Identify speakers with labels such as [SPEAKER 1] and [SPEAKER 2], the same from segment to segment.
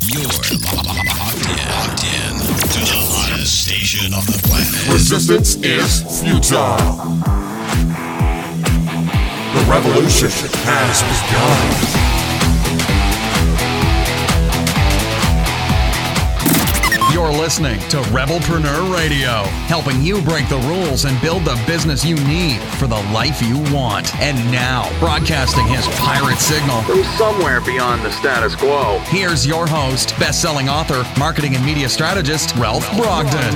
[SPEAKER 1] You're locked in to the hottest station on the planet.
[SPEAKER 2] Resistance is futile. The revolution has begun.
[SPEAKER 3] You're listening to Rebelpreneur Radio, helping you break the rules and build the business you need for the life you want. And now, broadcasting his pirate signal
[SPEAKER 4] from somewhere beyond the status quo,
[SPEAKER 3] here's your host, best-selling author, marketing and media strategist, Ralph Brogden.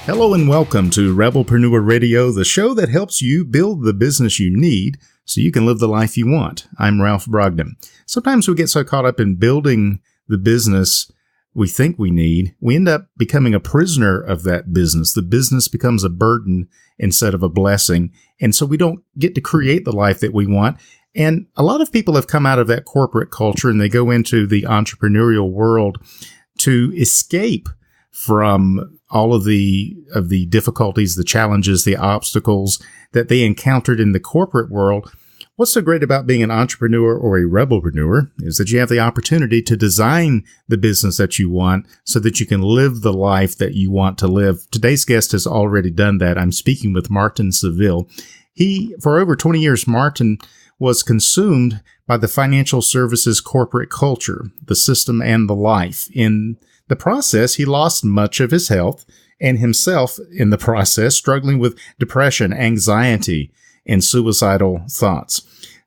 [SPEAKER 5] Hello and welcome to Rebelpreneur Radio, the show that helps you build the business you need so you can live the life you want. I'm Ralph Brogden. Sometimes we get so caught up in building the business we think we need, we end up becoming a prisoner of that business. The business becomes a burden instead of a blessing. And so we don't get to create the life that we want. And a lot of people have come out of that corporate culture and they go into the entrepreneurial world to escape from all of the difficulties, the challenges, the obstacles that they encountered in the corporate world. What's so great about being an entrepreneur or a rebelpreneur is that you have the opportunity to design the business that you want so that you can live the life that you want to live. Today's guest has already done that. I'm speaking with Martin Seville. For over 20 years, Martin was consumed by the financial services corporate culture, the system, and the life. In the process, he lost much of his health and himself in the process, struggling with depression, anxiety, and suicidal thoughts.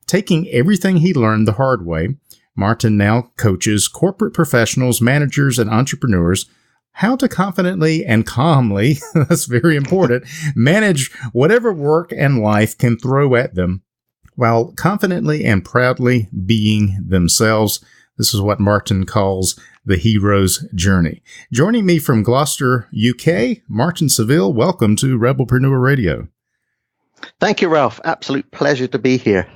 [SPEAKER 5] Taking everything he learned the hard way, Martin now coaches corporate professionals, managers, and entrepreneurs how to confidently and calmly, that's very important, manage whatever work and life can throw at them while confidently and proudly being themselves. This is what Martin calls the hero's journey. Joining me from Gloucester, UK, Martin Seville. Welcome to Rebelpreneur Radio.
[SPEAKER 6] Thank you, Ralph. Absolute pleasure to be here.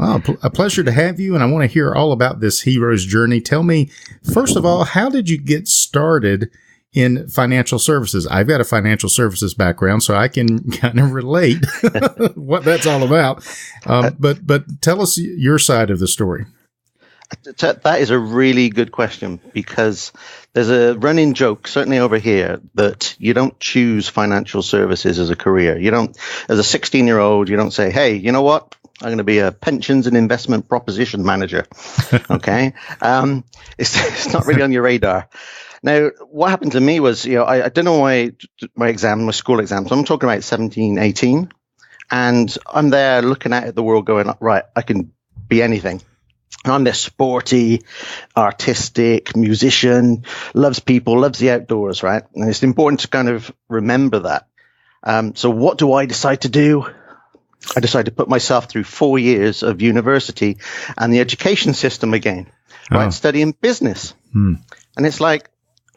[SPEAKER 5] Oh, a pleasure to have you, and I want to hear all about this hero's journey. Tell me, first of all, how did you get started in financial services? I've got a financial services background, so I can kind of relate what that's all about. But tell us your side of the story.
[SPEAKER 6] That is a really good question because there's a running joke, certainly over here, that you don't choose financial services as a career. You don't, as a 16-year-old, you don't say, hey, you know what? I'm going to be a pensions and investment proposition manager. Okay. It's not really on your radar. Now, what happened to me was, I didn't know my school exams. I'm talking about 17, 18. And I'm there looking at the world going, right, I can be anything. I'm this sporty, artistic musician, loves people, loves the outdoors, right? And it's important to kind of remember that. So what do I decide to do? I decided to put myself through 4 years of university and the education system again, right? Studying business. And it's like,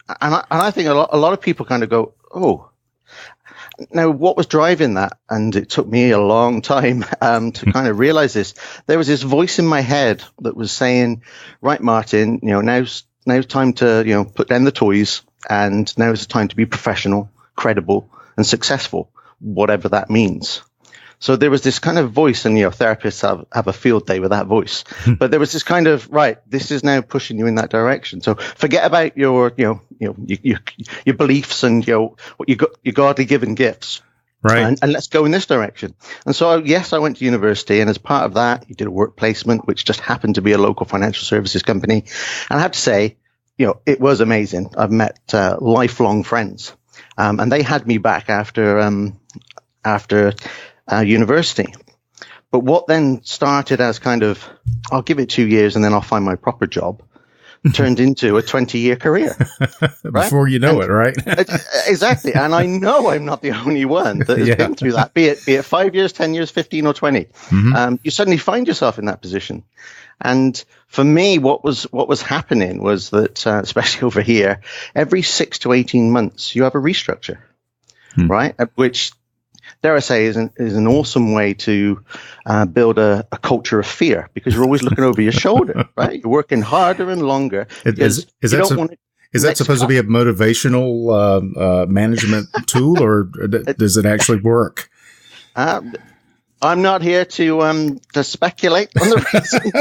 [SPEAKER 6] and I think a lot of people kind of go, oh. Now, what was driving that? And it took me a long time to kind of realize this. There was this voice in my head that was saying, right, Martin, now's time to, put down the toys, and now is the time to be professional, credible, and successful, whatever that means. So there was this kind of voice, and therapists have a field day with that voice. But there was this kind of, right, this is now pushing you in that direction. So forget about your beliefs and what you got, your godly given gifts,
[SPEAKER 5] right?
[SPEAKER 6] And let's go in this direction. And so yes, I went to university, and as part of that, you did a work placement, which just happened to be a local financial services company. And I have to say, it was amazing. I've met lifelong friends, and they had me back after university. But what then started as kind of, I'll give it 2 years and then I'll find my proper job, turned into a 20-year career. Right?
[SPEAKER 5] Before you know it, right?
[SPEAKER 6] Exactly. And I know I'm not the only one that has been through that, be it 5 years, 10 years, 15 or 20. Mm-hmm. You suddenly find yourself in that position. And for me, what was happening was that, especially over here, every 6 to 18 months, you have a restructure, right? Which, dare I say, is an awesome way to build a culture of fear, because you're always looking over your shoulder, right? You're working harder and longer.
[SPEAKER 5] Is that supposed to be a motivational management tool, or does it actually work?
[SPEAKER 6] I'm not here to speculate on the reasons.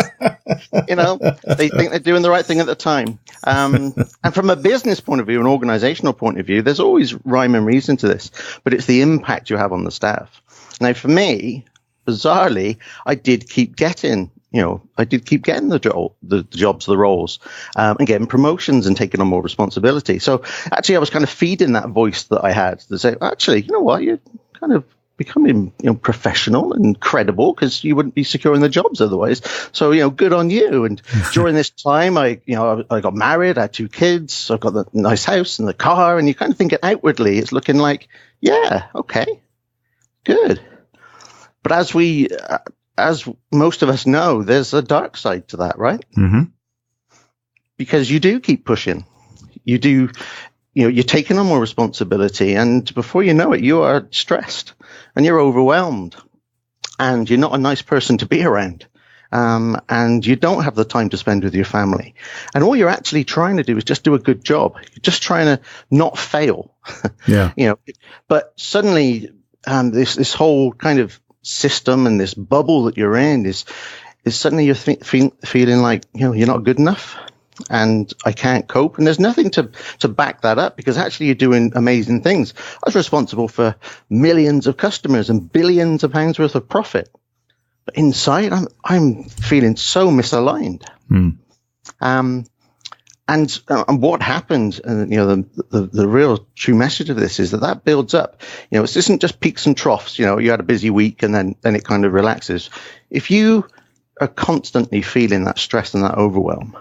[SPEAKER 6] They think they're doing the right thing at the time. And from a business point of view, an organizational point of view, there's always rhyme and reason to this, but it's the impact you have on the staff. Now, for me, bizarrely, I did keep getting the jobs, the roles, and getting promotions and taking on more responsibility. So actually, I was kind of feeding that voice that I had to say, actually, you know what, you're kind of becoming professional and credible, because you wouldn't be securing the jobs otherwise. So good on you. And during this time, I got married, I had 2 kids, I've got the nice house and the car, and you kind of think it outwardly, it's looking like, yeah, okay, good. But as most of us know, there's a dark side to that, right?
[SPEAKER 5] Mm-hmm.
[SPEAKER 6] Because you do keep pushing. You do, you're taking on more responsibility, and before you know it, you are stressed and you're overwhelmed, and you're not a nice person to be around. And you don't have the time to spend with your family. And all you're actually trying to do is just do a good job. You're just trying to not fail.
[SPEAKER 5] Yeah.
[SPEAKER 6] But suddenly, this whole kind of system and this bubble that you're in is suddenly you're feeling like you're not good enough, and I can't cope, and there's nothing to back that up, because actually you're doing amazing things. I was responsible for millions of customers and billions of pounds worth of profit, but inside I'm feeling so misaligned. And what happened, and the real true message of this is that builds up. It isn't just peaks and troughs. You had a busy week and then it kind of relaxes. If you are constantly feeling that stress and that overwhelm,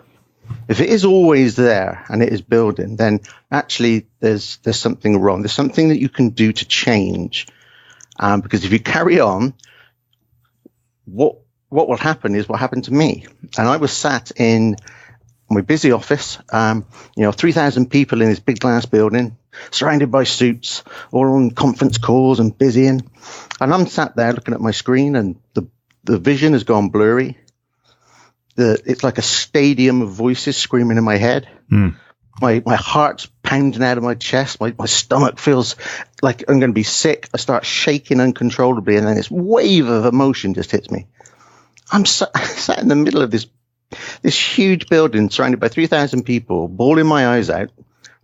[SPEAKER 6] if it is always there and it is building, then actually there's something wrong. There's something that you can do to change. Because if you carry on, what will happen is what happened to me. And I was sat in my busy office, 3,000 people in this big glass building, surrounded by suits, all on conference calls and busying. And I'm sat there looking at my screen, and the vision has gone blurry. It's like a stadium of voices screaming in my head. My heart's pounding out of my chest. My stomach feels like I'm going to be sick. I start shaking uncontrollably, and then this wave of emotion just hits me. I'm sat in the middle of this huge building surrounded by 3,000 people, bawling my eyes out,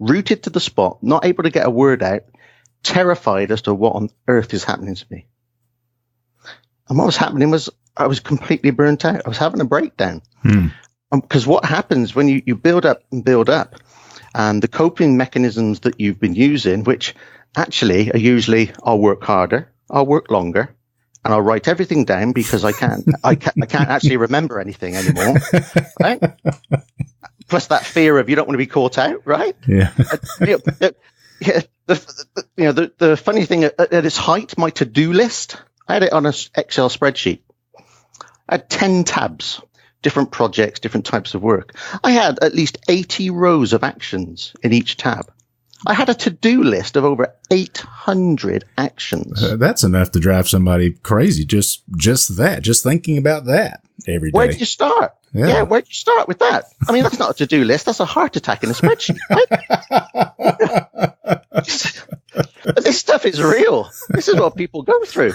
[SPEAKER 6] rooted to the spot, not able to get a word out, terrified as to what on earth is happening to me. And what was happening was I was completely burnt out. I was having a breakdown. Because what happens when you build up and build up, and the coping mechanisms that you've been using, which actually are usually I'll work harder, I'll work longer, and I'll write everything down because I can't actually remember anything anymore, right? Plus that fear of you don't want to be caught out, right?
[SPEAKER 5] Yeah.
[SPEAKER 6] The funny thing at its height, my to-do list, I had it on an Excel spreadsheet. I had 10 tabs, different projects, different types of work. I had at least 80 rows of actions in each tab. I had a to-do list of over 800 actions.
[SPEAKER 5] That's enough to drive somebody crazy. Just thinking about that every day.
[SPEAKER 6] Where do you start? Yeah, where do you start with that? I mean, that's not a to-do list. That's a heart attack in a spreadsheet, right? But this stuff is real. This is what people go through.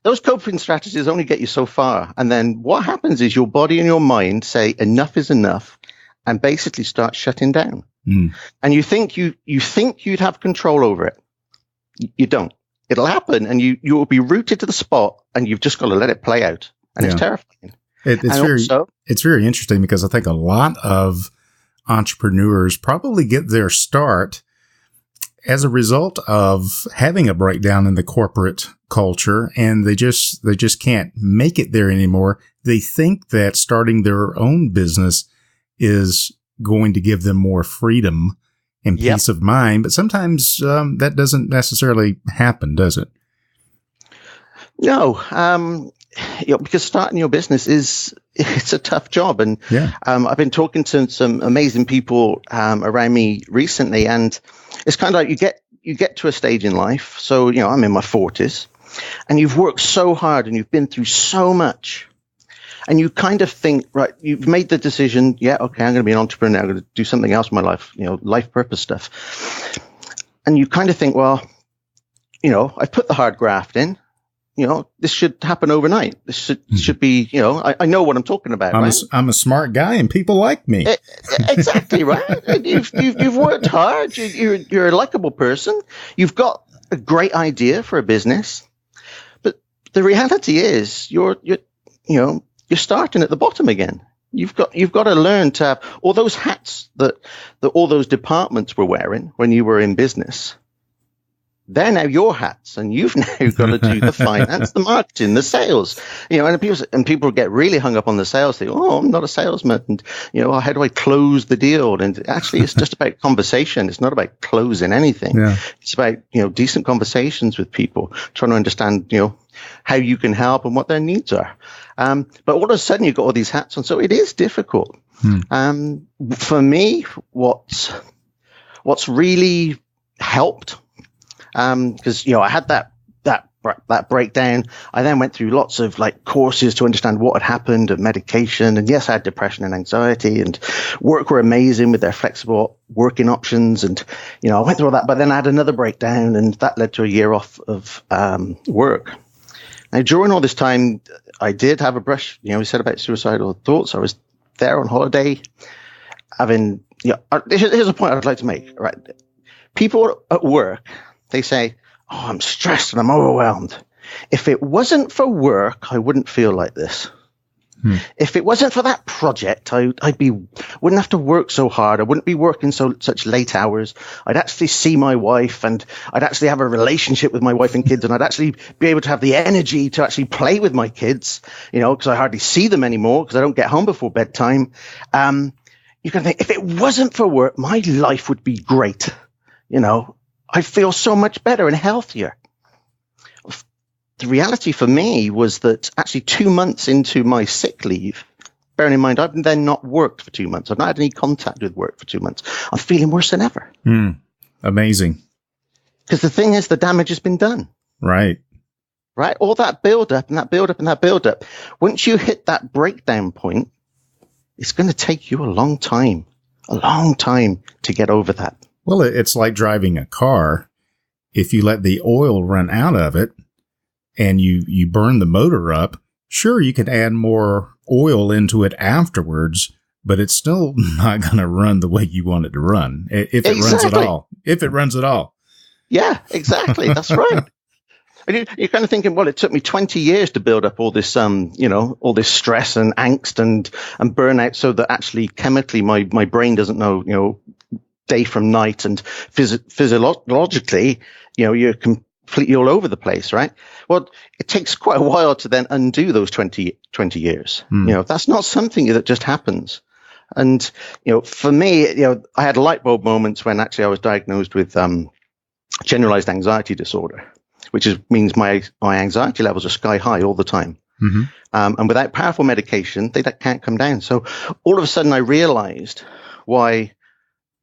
[SPEAKER 6] Those coping strategies only get you so far. And then what happens is your body and your mind say enough is enough and basically start shutting down. And you think you'd have control over it. You don't. It'll happen, and you will be rooted to the spot, and you've just got to let it play out. And it's terrifying.
[SPEAKER 5] It's very interesting, because I think a lot of entrepreneurs probably get their start as a result of having a breakdown in the corporate culture, and they just can't make it there anymore. They think that starting their own business is going to give them more freedom and peace of mind, but sometimes that doesn't necessarily happen, does it?
[SPEAKER 6] No, because starting your business it's a tough job, and I've been talking to some amazing people around me recently, and it's kind of like you get to a stage in life. So I'm in my 40s, and you've worked so hard, and you've been through so much. And you kind of think, right, you've made the decision, okay, I'm going to be an entrepreneur, I'm going to do something else in my life, life purpose stuff. And you kind of think, well, I've put the hard graft in, this should happen overnight. This should be, I know what I'm talking about.
[SPEAKER 5] I'm a smart guy and people like me.
[SPEAKER 6] Exactly, right? You've worked hard. You're a likable person. You've got a great idea for a business. But the reality is you're starting at the bottom again. You've got to learn to have all those hats that all those departments were wearing when you were in business. They're now your hats, and you've now got to do the finance, the marketing, the sales. And people get really hung up on the sales thing. Oh, I'm not a salesman, and how do I close the deal? And actually, it's just about conversation. It's not about closing anything. Yeah. It's about decent conversations with people, trying to understand how you can help and what their needs are. But all of a sudden, you've got all these hats on, so it is difficult. For me, what's really helped. Because I had that breakdown. I then went through lots of courses to understand what had happened and medication. And yes, I had depression and anxiety, and work were amazing with their flexible working options. And I went through all that, but then I had another breakdown, and that led to a year off of work. Now, during all this time, I did have a brush. We said about suicidal thoughts. I was there on holiday, having. Here's a point I'd like to make. Right, people at work. They say, oh, I'm stressed and I'm overwhelmed. If it wasn't for work, I wouldn't feel like this. If it wasn't for that project, wouldn't have to work so hard. I wouldn't be working such late hours. I'd actually see my wife, and I'd actually have a relationship with my wife and kids, and I'd actually be able to have the energy to actually play with my kids, because I hardly see them anymore because I don't get home before bedtime. You can think, if it wasn't for work, my life would be great. I feel so much better and healthier. The reality for me was that actually 2 months into my sick leave, bearing in mind I've then not worked for 2 months. I've not had any contact with work for 2 months. I'm feeling worse than ever.
[SPEAKER 5] Amazing.
[SPEAKER 6] Because the thing is, the damage has been done.
[SPEAKER 5] Right.
[SPEAKER 6] All that build up and that build up and that build up. Once you hit that breakdown point, it's going to take you a long time to get over that.
[SPEAKER 5] Well, it's like driving a car. If you let the oil run out of it and you burn the motor up, sure, you can add more oil into it afterwards, but it's still not going to run the way you want it to run. If it runs at all. If it runs at all.
[SPEAKER 6] Yeah, exactly. That's right. And you're kind of thinking, well, it took me 20 years to build up all this, all this stress and angst and burnout, so that actually chemically my brain doesn't know, day from night, and physiologically, you're completely all over the place, right? Well, it takes quite a while to then undo those 20 years. That's not something that just happens. And, for me, I had light bulb moments when actually I was diagnosed with generalized anxiety disorder, which means my anxiety levels are sky high all the time. And without powerful medication, they can't come down. So all of a sudden I realized why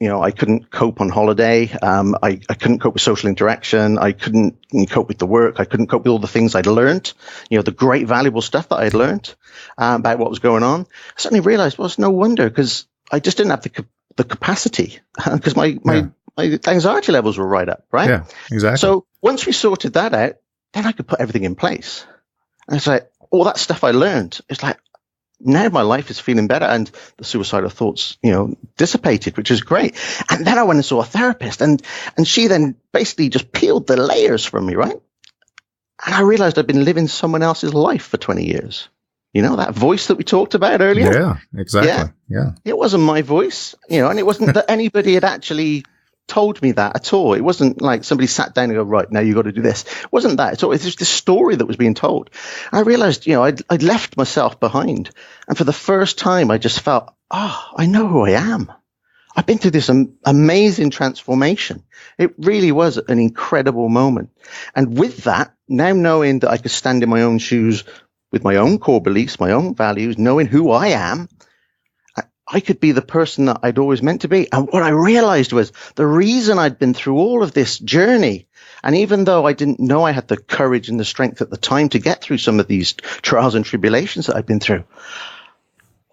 [SPEAKER 6] I couldn't cope on holiday. I couldn't cope with social interaction. I couldn't cope with the work. I couldn't cope with all the things I'd learned, the great valuable stuff that I'd learned about what was going on. I suddenly realized, well, it's no wonder, because I just didn't have the capacity, because my anxiety levels were right up, right?
[SPEAKER 5] Yeah, exactly.
[SPEAKER 6] So once we sorted that out, then I could put everything in place. And it's like, all that stuff I learned, it's like, now my life is feeling better, and the suicidal thoughts, dissipated, which is great. And then I went and saw a therapist, and she then basically just peeled the layers from me, right? And I realized I'd been living someone else's life for 20 years. That voice that we talked about earlier?
[SPEAKER 5] Yeah, exactly. Yeah.
[SPEAKER 6] It wasn't my voice, and it wasn't that anybody had actually told me that at all. It wasn't like somebody sat down and go, right, now you got to do this. It wasn't that at all. It's just this story that was being told. And I realized, I'd left myself behind. And for the first time, I just felt, I know who I am. I've been through this amazing transformation. It really was an incredible moment. And with that, now knowing that I could stand in my own shoes with my own core beliefs, my own values, knowing who I am, I could be the person that I'd always meant to be. And what I realized was the reason I'd been through all of this journey, and even though I didn't know I had the courage and the strength at the time to get through some of these trials and tribulations that I'd been through,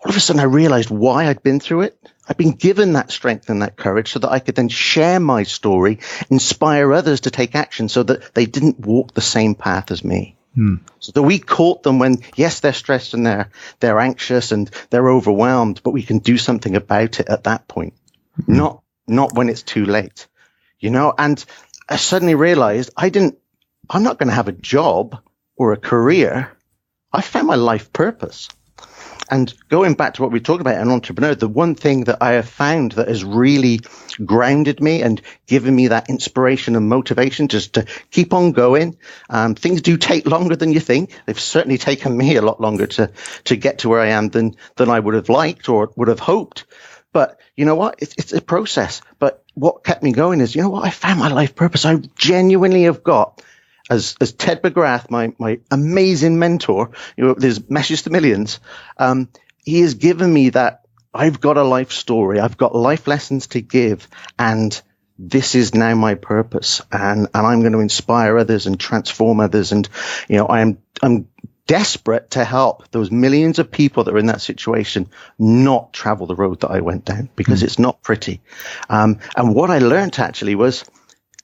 [SPEAKER 6] all of a sudden I realized why I'd been through it. I'd been given that strength and that courage so that I could then share my story, inspire others to take action so that they didn't walk the same path as me. So that we caught them when, yes, they're stressed and they're anxious and they're overwhelmed, but we can do something about it at that point, not when it's too late, And I suddenly realized I'm not going to have a job or a career. I found my life purpose. And going back to what we talked about an entrepreneur, the one thing that I have found that has really grounded me and given me that inspiration and motivation just to keep on going. Things do take longer than you think. They've certainly taken me a lot longer to get to where I am than I would have liked or would have hoped. But you know what? It's a process. But what kept me going is, I found my life purpose. I genuinely have got, as Ted McGrath, my amazing mentor, there's Messages to Millions, he has given me that I've got a life story, I've got life lessons to give, and this is now my purpose, and I'm going to inspire others and transform others, and I'm desperate to help those millions of people that are in that situation not travel the road that I went down, because it's not pretty. And what I learned actually was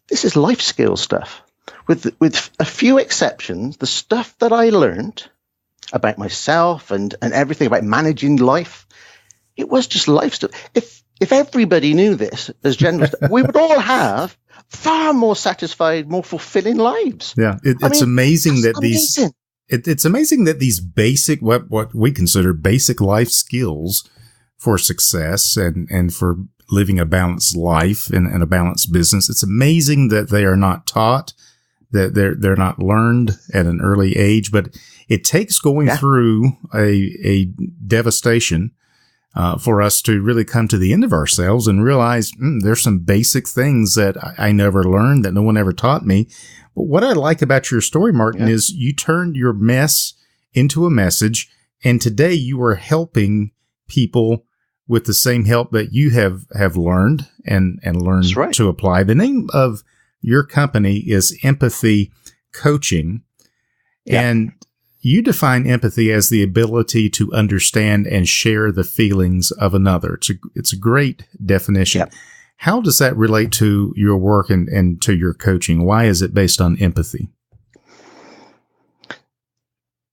[SPEAKER 6] this is life skill stuff. With a few exceptions, the stuff that I learned about myself and everything about managing life, it was just life stuff. If everybody knew this as general stuff, we would all have far more satisfied, more fulfilling lives.
[SPEAKER 5] Yeah, it's amazing that it's amazing that these basic, what we consider basic life skills for success and for living a balanced life and a balanced business, it's amazing that they are not taught, that they're not learned at an early age, but it takes going through a devastation for us to really come to the end of ourselves and realize there's some basic things that I never learned, that no one ever taught me. But what I like about your story, Martin, is you turned your mess into a message, and today you are helping people with the same help that you have learned and learned to apply. The name of your company is Empathy Coaching, and you define empathy as the ability to understand and share the feelings of another. It's a great definition. Yep. How does that relate to your work and to your coaching? Why is it based on empathy?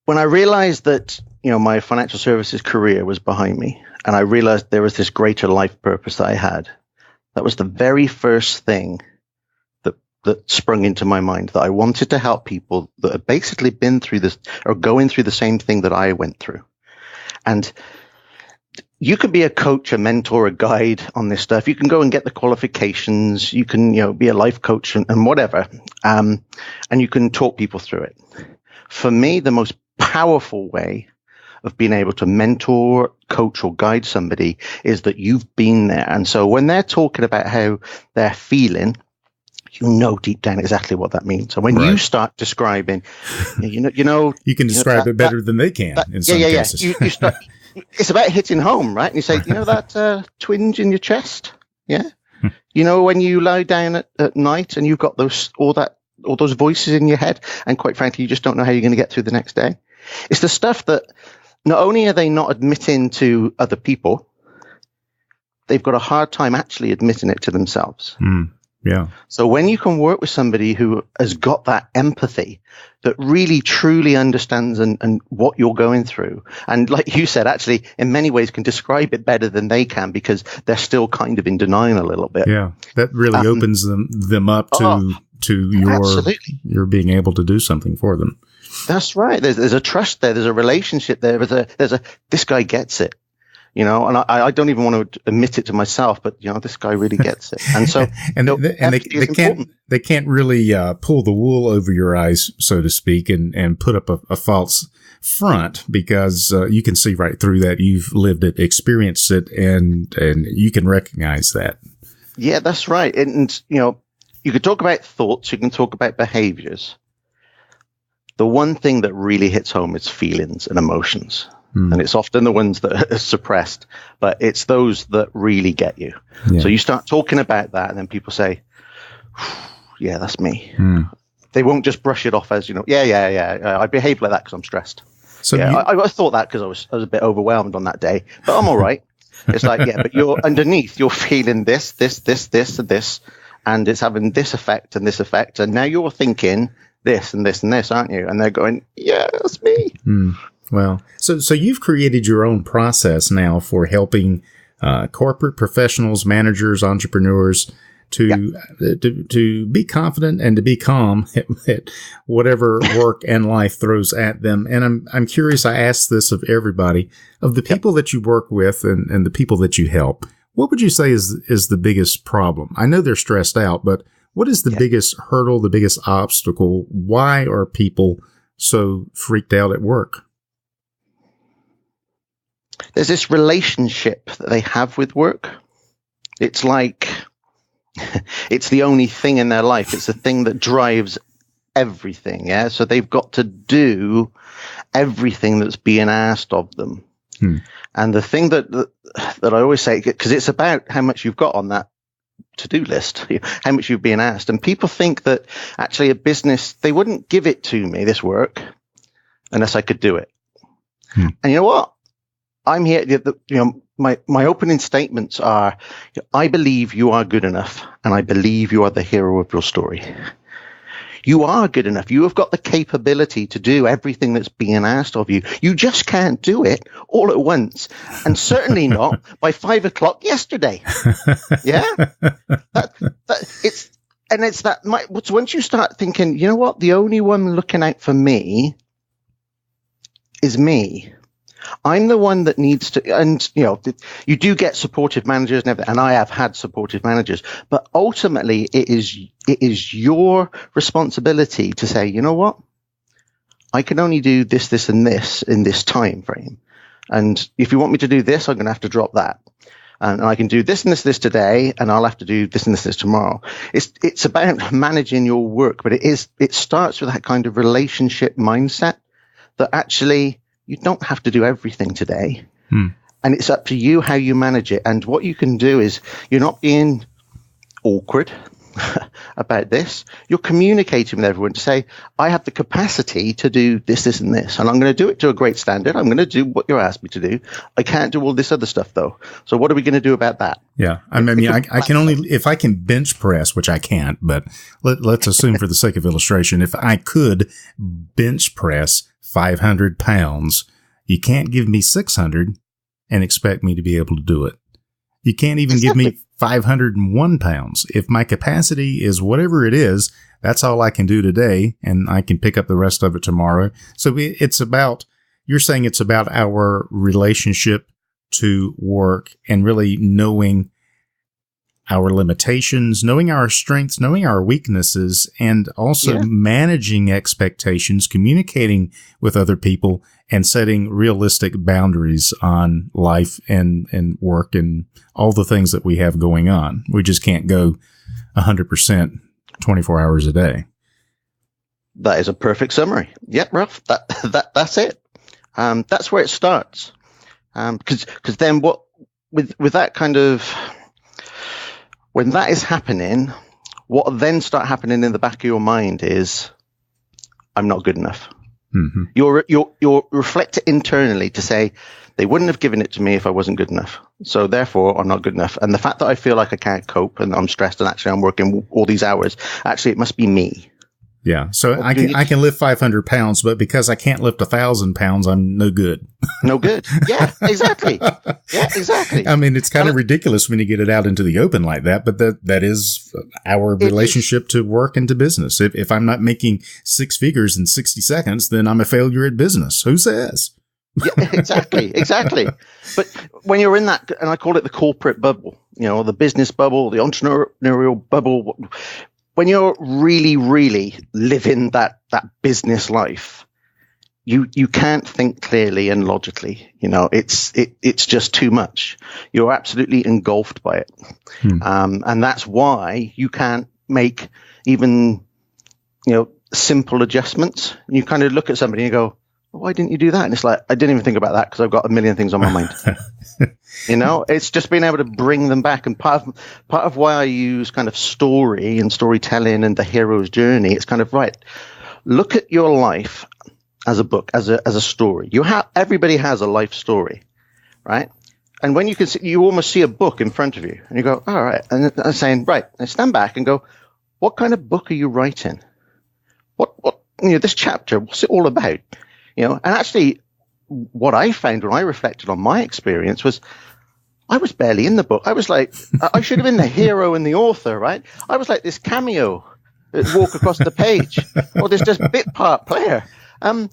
[SPEAKER 6] When I realized that, my financial services career was behind me, and I realized there was this greater life purpose that I had, that was the very first thing that sprung into my mind, that I wanted to help people that had basically been through this or going through the same thing that I went through. And you can be a coach, a mentor, a guide on this stuff. You can go and get the qualifications. You can, be a life coach and whatever. And you can talk people through it. For me, the most powerful way of being able to mentor, coach, or guide somebody is that you've been there. And so when they're talking about how they're feeling, deep down exactly what that means. So when you start describing, you
[SPEAKER 5] can describe it better than they can in some cases.
[SPEAKER 6] You start, it's about hitting home, right? And you say, that twinge in your chest? Yeah. When you lie down at night and you've got all those voices in your head, and quite frankly, you just don't know how you're going to get through the next day. It's the stuff that not only are they not admitting to other people, they've got a hard time actually admitting it to themselves.
[SPEAKER 5] Yeah.
[SPEAKER 6] So when you can work with somebody who has got that empathy, that really truly understands and what you're going through, and like you said, actually in many ways can describe it better than they can because they're still kind of in denial a little bit.
[SPEAKER 5] Yeah, that really opens them up to your being able to do something for them.
[SPEAKER 6] That's right. There's a trust there. There's a relationship there. This guy gets it. And I don't even want to admit it to myself, but this guy really gets it. And so,
[SPEAKER 5] they can't really pull the wool over your eyes, so to speak, and put up a false front, because you can see right through that. You've lived it, experienced it, and you can recognize that.
[SPEAKER 6] Yeah, that's right. And you could talk about thoughts, you can talk about behaviors. The one thing that really hits home is feelings and emotions. And it's often the ones that are suppressed, but it's those that really get you. Yeah. So you start talking about that, and then people say, yeah, that's me. They won't just brush it off as, I behave like that because I'm stressed. So I thought that because I was a bit overwhelmed on that day, but I'm all right. It's like, but you're underneath, you're feeling this, and this, and this, and it's having this effect and this effect. And now you're thinking this and this and this, aren't you? And they're going, yeah, that's me.
[SPEAKER 5] Well, so you've created your own process now for helping corporate professionals, managers, entrepreneurs to be confident and to be calm at whatever work and life throws at them. And I'm curious, I ask this of everybody, of the people that you work with and the people that you help, what would you say is the biggest problem? I know they're stressed out, but what is the biggest hurdle, the biggest obstacle? Why are people so freaked out at work?
[SPEAKER 6] There's this relationship that they have with work. It's like it's the only thing in their life. It's the thing that drives everything. Yeah. So they've got to do everything that's being asked of them. And the thing that I always say, because it's about how much you've got on that to-do list, how much you've been asked. And people think that actually a business, they wouldn't give it to me, this work, unless I could do it. And you know what? I'm here, my opening statements are, I believe you are good enough, and I believe you are the hero of your story. You are good enough. You have got the capability to do everything that's being asked of you. You just can't do it all at once, and certainly not by 5 o'clock yesterday. Yeah, so once you start thinking, you know what, the only one looking out for me is me. I'm the one that needs to, and you do get supportive managers and everything, and I have had supportive managers, but ultimately it is your responsibility to say, you know what, I can only do this, this, and this in this time frame. And if you want me to do this, I'm going to have to drop that. And I can do this and this today, and I'll have to do this and this tomorrow. It's about managing your work, but it starts with that kind of relationship mindset that actually you don't have to do everything today. And it's up to you how you manage it. And what you can do is you're not being awkward about this. You're communicating with everyone to say, I have the capacity to do this, this, and this. And I'm going to do it to a great standard. I'm going to do what you asked me to do. I can't do all this other stuff, though. So what are we going to do about that? Yeah.
[SPEAKER 5] I mean, I can only, if I can bench press, which I can't, but let's assume for the sake of illustration, if I could bench press 500 pounds, you can't give me 600 and expect me to be able to do it. You can't even give me 501 pounds. If my capacity is whatever it is, that's all I can do today, and I can pick up the rest of it tomorrow. So it's about, you're saying it's about our relationship to work and really knowing our limitations, knowing our strengths, knowing our weaknesses, and also managing expectations, communicating with other people, and setting realistic boundaries on life and work and all the things that we have going on. We just can't go 100% 24 hours a day.
[SPEAKER 6] That is a perfect summary. Yep, Ralph. That's it. That's where it starts. Because then what with that kind of, when that is happening, what then start happening in the back of your mind is, I'm not good enough. Mm-hmm. You're reflect it internally to say, they wouldn't have given it to me if I wasn't good enough. So therefore, I'm not good enough. And the fact that I feel like I can't cope and I'm stressed and actually I'm working all these hours, actually it must be me.
[SPEAKER 5] Yeah. So I can lift 500 pounds, but because I can't lift 1,000 pounds, I'm no good.
[SPEAKER 6] No good. Yeah, exactly. Yeah, exactly.
[SPEAKER 5] I mean, it's kind of ridiculous when you get it out into the open like that, but that is our relationship to work and to business. If I'm not making 6 figures in 60 seconds, then I'm a failure at business. Who says?
[SPEAKER 6] Yeah, exactly. But when you're in that, and I call it the corporate bubble, the business bubble, the entrepreneurial bubble, when you're really, really living that business life, you can't think clearly and logically. It's just too much. You're absolutely engulfed by it, and that's why you can't make even simple adjustments. You kind of look at somebody and you go, why didn't you do that? And it's like, I didn't even think about that because I've got a million things on my mind. It's just being able to bring them back. And part of why I use kind of story and storytelling and the hero's journey, it's kind of, right, look at your life as a book, as a story. Everybody has a life story, right? And when you almost see a book in front of you and you go, all right. And I'm saying, right, now stand back and go, what kind of book are you writing? this chapter, what's it all about? And actually what I found when I reflected on my experience was I was barely in the book. I was like, I should have been the hero and the author, right? I was like this cameo that walk across the page, or this just bit part player. I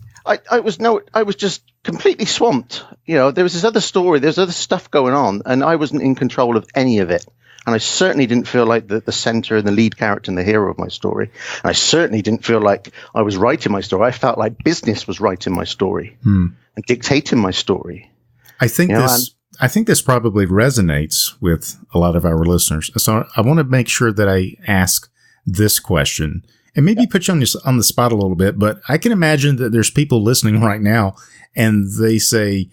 [SPEAKER 6] was just completely swamped. There was this other story, there's other stuff going on, and I wasn't in control of any of it. And I certainly didn't feel like the center and the lead character and the hero of my story. And I certainly didn't feel like I was writing my story. I felt like business was writing my story and dictating my story.
[SPEAKER 5] I think this probably resonates with a lot of our listeners. So I want to make sure that I ask this question and maybe put you on the spot a little bit, but I can imagine that there's people listening right now and they say,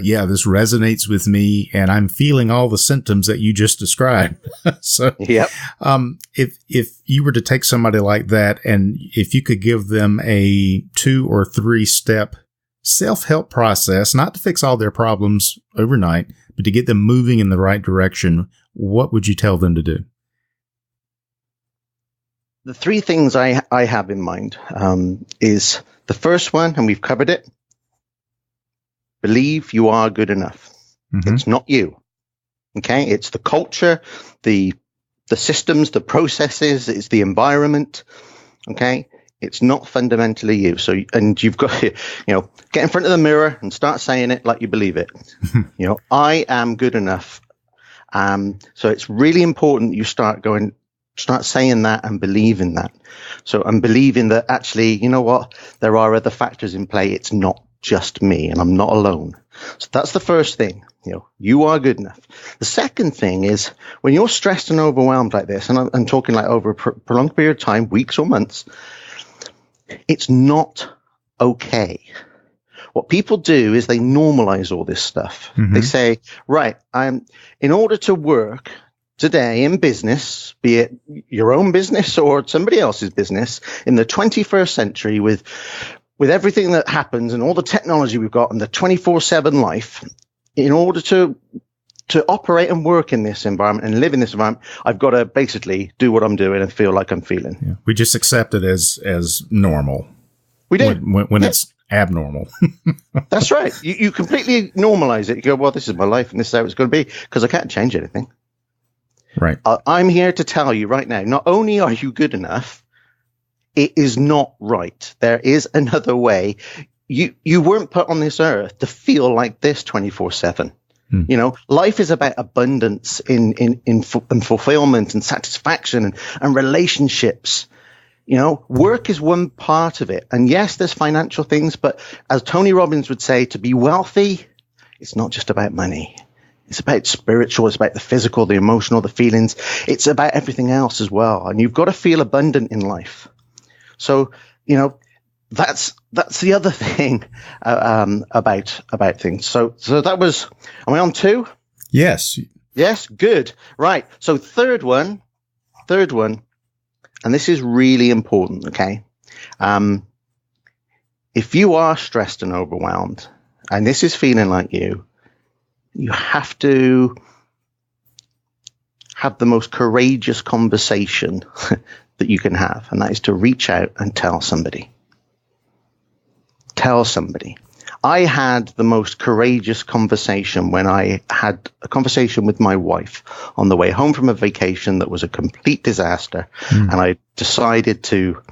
[SPEAKER 5] yeah, this resonates with me and I'm feeling all the symptoms that you just described. So,
[SPEAKER 6] yep.
[SPEAKER 5] If you were to take somebody like that and if you could give them a 2 or 3 step self-help process, not to fix all their problems overnight, but to get them moving in the right direction, what would you tell them to do?
[SPEAKER 6] The 3 things I have in mind is the first one, and we've covered it. Believe you are good enough. Mm-hmm. It's not you. Okay. It's the culture, the systems, the processes, it's the environment. Okay. It's not fundamentally you. So, and you've got to, get in front of the mirror and start saying it like you believe it. I am good enough. So it's really important you start saying that and believing that. So I'm believing that actually, you know what? There are other factors in play. It's not just me and I'm not alone. So that's the first thing. You are good enough. The second thing is when you're stressed and overwhelmed like this, and I'm talking like over a prolonged period of time, weeks or months, it's not okay. What people do is they normalize all this stuff. Mm-hmm. They say, right, in order to work today in business, be it your own business or somebody else's business in the 21st century with everything that happens and all the technology we've got and the 24/7 life, in order to operate and work in this environment and live in this environment, I've got to basically do what I'm doing and feel like I'm feeling. Yeah.
[SPEAKER 5] We just accept it as normal.
[SPEAKER 6] We do.
[SPEAKER 5] When it's abnormal.
[SPEAKER 6] That's right. You completely normalize it. You go, well, this is my life and this is how it's going to be because I can't change anything.
[SPEAKER 5] Right.
[SPEAKER 6] I'm here to tell you right now, not only are you good enough, it is not right. There is another way. You weren't put on this earth to feel like this 24/7. Life is about abundance in fulfillment and satisfaction and relationships. Work is one part of it. And yes, there's financial things, but as Tony Robbins would say, to be wealthy, it's not just about money. It's about spiritual, it's about the physical, the emotional, the feelings. It's about everything else as well. And you've got to feel abundant in life. So, that's the other thing about things. So that was, am I on 2?
[SPEAKER 5] Yes.
[SPEAKER 6] Yes, good. Right. So third one, and this is really important, okay? If you are stressed and overwhelmed, and this is feeling like you have to have the most courageous conversation that you can have, and that is to reach out and tell somebody. Tell somebody. I had the most courageous conversation when I had a conversation with my wife on the way home from a vacation that was a complete disaster. And I decided to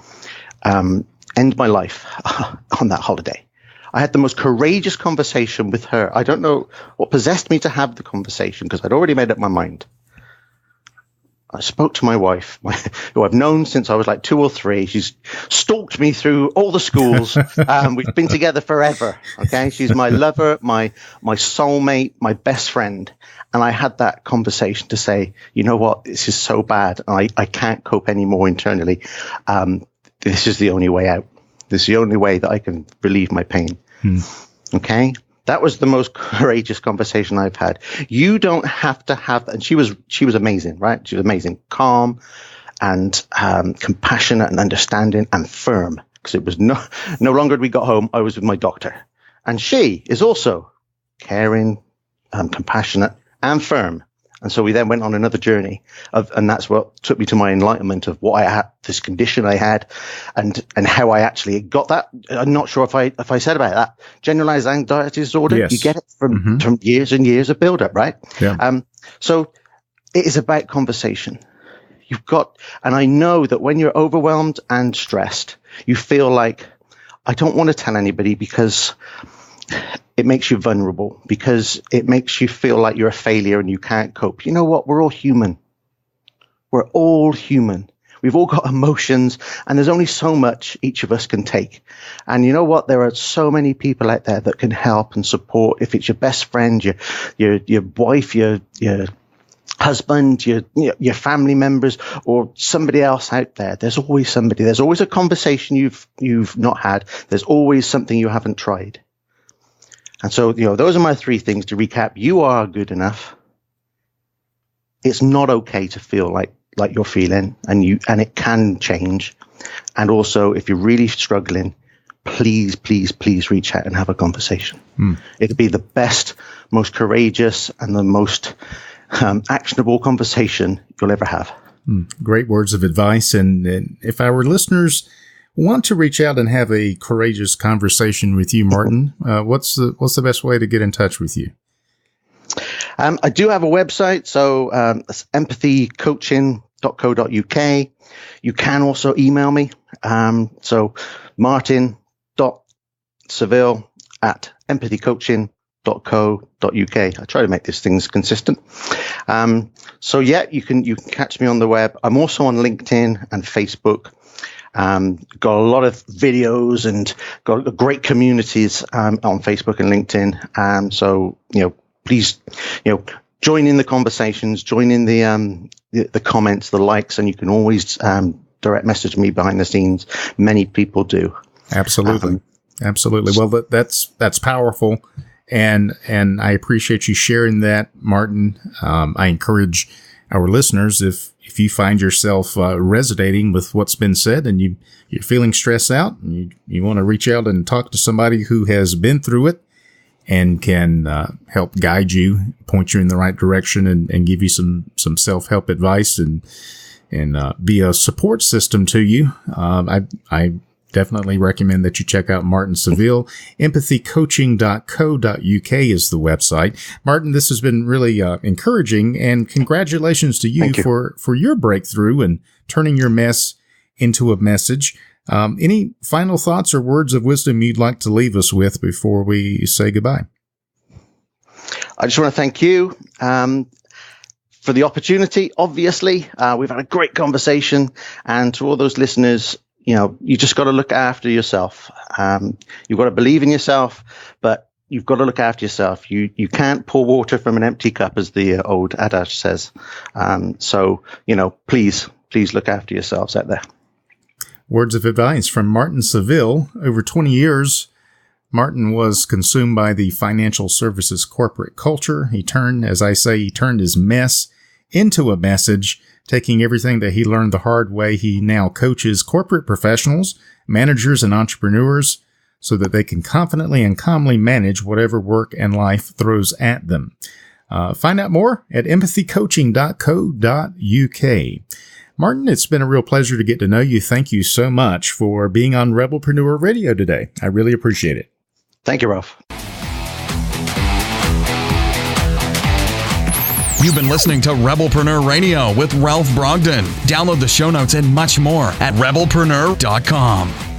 [SPEAKER 6] end my life on that holiday. I had the most courageous conversation with her. I don't know what possessed me to have the conversation because I'd already made up my mind. I spoke to my wife, who I've known since I was like 2 or 3. She's stalked me through all the schools. We've been together forever. Okay. She's my lover, my soulmate, my best friend. And I had that conversation to say, you know what? This is so bad. I can't cope anymore internally. This is the only way out. This is the only way that I can relieve my pain. Okay. That was the most courageous conversation I've had. You don't have to have, and she was amazing, right? She was amazing, calm and compassionate and understanding and firm. Because it was no longer had we got home, I was with my doctor. And she is also caring, compassionate and firm. And so we then went on another journey and that's what took me to my enlightenment of what I had, this condition I had, and how I actually got that. I'm not sure if I said about that. Generalized anxiety disorder.
[SPEAKER 5] Yes.
[SPEAKER 6] You get it from years and years of build-up, right?
[SPEAKER 5] Yeah.
[SPEAKER 6] So it is about conversation. And I know that when you're overwhelmed and stressed, you feel like, I don't want to tell anybody because it makes you vulnerable, because it makes you feel like you're a failure and you can't cope. You know what? We're all human. We're all human. We've all got emotions, and there's only so much each of us can take. And you know what? There are so many people out there that can help and support. If it's your best friend, your wife, your husband, your family members, or somebody else out there, there's always somebody. There's always a conversation you've not had. There's always something you haven't tried. And so, those are my 3 things to recap. You are good enough. It's not okay to feel like you're feeling, and it can change. And also, if you're really struggling, please, please, please reach out and have a conversation. It'll be the best, most courageous, and the most actionable conversation you'll ever have.
[SPEAKER 5] Great words of advice. And if our listeners want to reach out and have a courageous conversation with you, Martin, what's the best way to get in touch with you?
[SPEAKER 6] I do have a website, so it's empathycoaching.co.uk. You can also email me. So martin.seville@empathycoaching.co.uk. I try to make these things consistent. So yeah, you can catch me on the web. I'm also on LinkedIn and Facebook. Got a lot of videos and got great communities on Facebook and LinkedIn. So please join in the conversations, join in the comments, the likes, and you can always direct message me behind the scenes. Many people do.
[SPEAKER 5] Absolutely. Absolutely. Well, that's powerful. And I appreciate you sharing that, Martin. I encourage our listeners, if you find yourself resonating with what's been said and you're feeling stressed out and you want to reach out and talk to somebody who has been through it and can help guide you, point you in the right direction, and give you some self-help advice and be a support system to you, I definitely recommend that you check out Martin Seville. Empathycoaching.co.uk is the website. Martin, this has been really encouraging, and congratulations to you for your breakthrough and turning your mess into a message. Any final thoughts or words of wisdom you'd like to leave us with before we say goodbye?
[SPEAKER 6] I just want to thank you for the opportunity. Obviously, we've had a great conversation, and to all those listeners, you just got to look after yourself. You've got to believe in yourself, but you've got to look after yourself. You can't pour water from an empty cup, as the old adage says. So, please look after yourselves out there.
[SPEAKER 5] Words of advice from Martin Seville. Over 20 years, Martin was consumed by the financial services corporate culture. He turned his mess into a message, taking everything that he learned the hard way. He now coaches corporate professionals, managers, and entrepreneurs so that they can confidently and calmly manage whatever work and life throws at them. Find out more at empathycoaching.co.uk. Martin, it's been a real pleasure to get to know you. Thank you so much for being on Rebelpreneur Radio today. I really appreciate it.
[SPEAKER 6] Thank you, Ralph.
[SPEAKER 3] You've been listening to Rebelpreneur Radio with Ralph Brogden. Download the show notes and much more at rebelpreneur.com.